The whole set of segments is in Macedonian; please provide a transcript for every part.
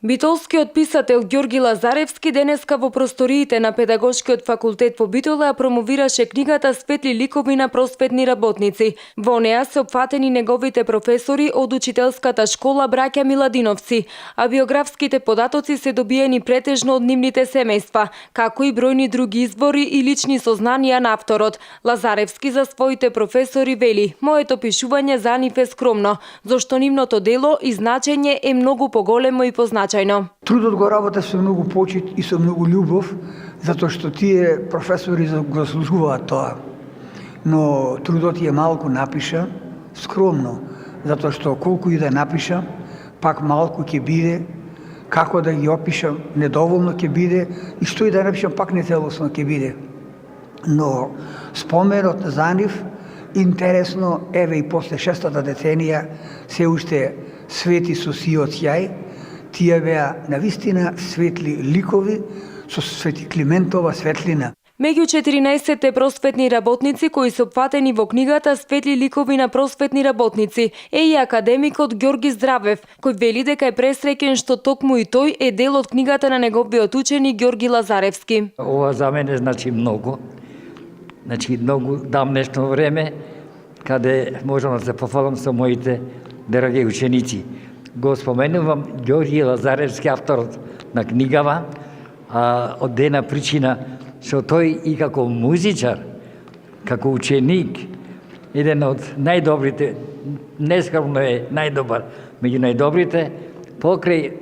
Битолскиот писател Ѓорги Лазаревски денеска во просториите на Педагошкиот факултет во Битола ја промовираше книгата Светли ликови на просветни работници. Во неа се опфатени неговите професори од учителската школа браќа Миладиновци, а биографските податоци се добиени претежно од нивните семејства, како и бројни други извори и лични сознанија на авторот. Лазаревски за своите професори вели: "Моето пишување за нив е скромно, зашто нивното дело и значење е многу поголемо и позначајно. Трудот го работа со многу почит и со многу љубов, затоа што тие професори го заслужуваат тоа. Но трудот е малку напиша, скромно, затоа што колку и да напиша, пак малку ќе биде, како да ги опишам, недоволно ќе биде, и што и да напишам, пак нецелосно ќе биде. Но споменот за нив, интересно, еве и после 6-та деценија, се уште свети со сиот јај. Тие беа навистина светли ликови со Свети Климентова светлина. Меѓу 14 просветни работници кои се опфатени во книгата Светли ликови на просветни работници е и академикот Ѓорги Здравев, кој вели дека е пресреќен што токму и тој е дел од книгата на неговиот ученик Ѓорги Лазаревски. Ова за мене значи многу. Значи многу давнешно време, каде можам да се пофалам со моите драги ученици. Го споменувам Ѓорги Лазаревски, авторот на книгава, од една причина што тој и како музичар, како ученик, еден од најдобрите, нескромно е најдобар, меѓу најдобрите, покрај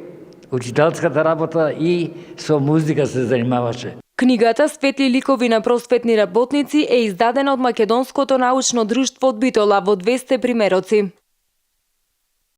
учителската работа и со музика се занимаваше. Книгата Светли ликови на просветни работници е издадена од Македонското научно друштво од Битола во 200 примероци.